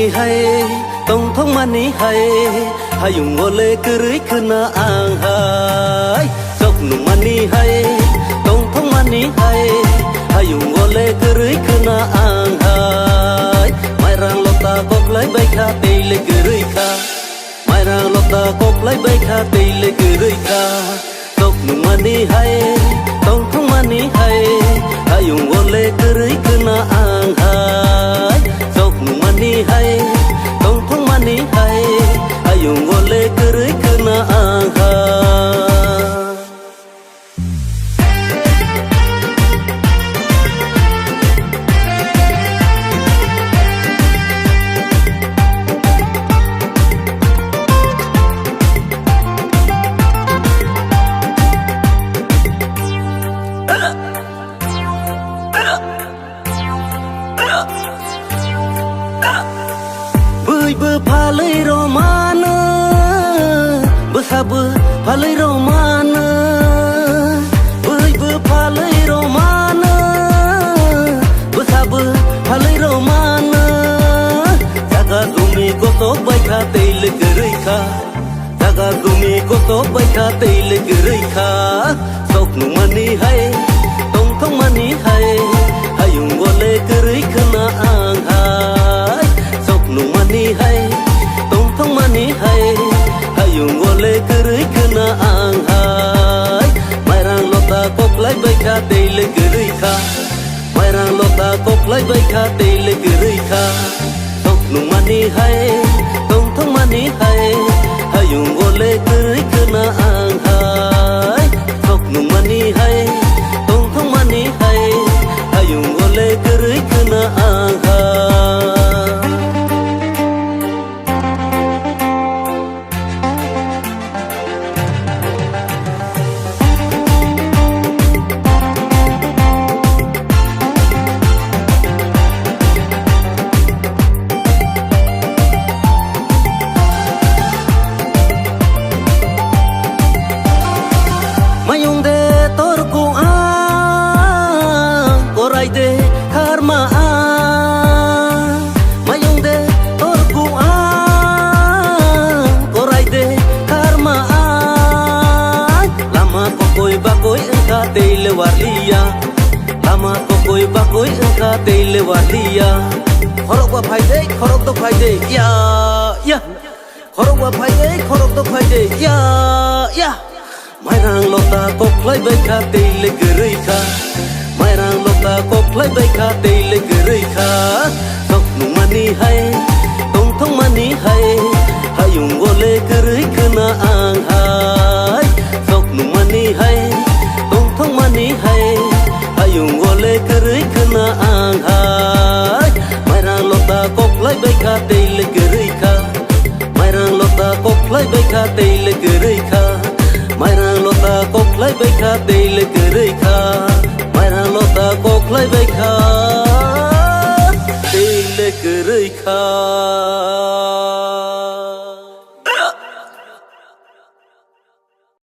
mani hay tông thông mani hay dùng ngô lê cứ rưới cứ na ang hay dọc nụ mani hay tông thông mani hay dùng ngô lê cứ rưới cứ na ang hay mai rang lọt ta cốc lấy bay kha tê lê cứ rưới kha mai rang lọt ta cốc lấy bay kha tê lê cứ rưới kha dọc nụ mani hay tông thông mani hay dùng ngô lê cứ rưới cứ na ang hay dọc nụ mani hay tông thông mani hay dùng ngô lê cứ rưới cứ na ang hay bơ pha lấy roman bơ sa bơ pha lấy roman bơ pha lấy roman bơ sa bơ pha lấy roman jaga gumi ko to bai kha te le gri kha jaga gumi ko to bai kha te le gri kha sok nu mani hai tong thong mani hai hayung wo le gri khna ang hai sok nu mani hai tông thông mani hay dùng ngô lê cứ rưới cứ na ang hai mai rang lọt ta cốc lấy bay kha tê lê cứ rưới kha mai rang lọt ta cốc lấy bay kha tê lê cứ rưới kha tóc nụ mani hay tông thông mani hay dùng ngô lê cứ rưới cứ na ang hai tóc nụ mani hay tông thông mani hay dùng ngô lê cứ rưới cứ na ang hai mayung de tor ku a korai de karma a mayung de tor ku a korai de karma a lama ko koi ba koi ka te le walia lama ko koi ba koi ka te le walia khorok ba phai de khorok to phai de ya ya khorok ba phai de khorok to phai de ya ya mai rang lọt ta cốc lấy bay kha tê lê cứ rưới kha mai rang lọt ta cốc lấy bay kha tê lê cứ rưới kha dọc nụ mani hay tông thông mani hay dùng ngô lê cứ rưới cứ na ang hai dọc nụ mani hay tông thông mani hay dùng ngô lê cứ rưới cứ na ang hai mai rang lọt ta cốc lấy bay kha tê lê cứ rưới kha mai rang lọt ta cốc lấy bay kha tê lê cứ rưới kha mai rang lọt ta cốc lấy bay kha tê lê cứ rưới kha mai rang lọt ta cốc lấy bay kha tê lê cứ rưới kha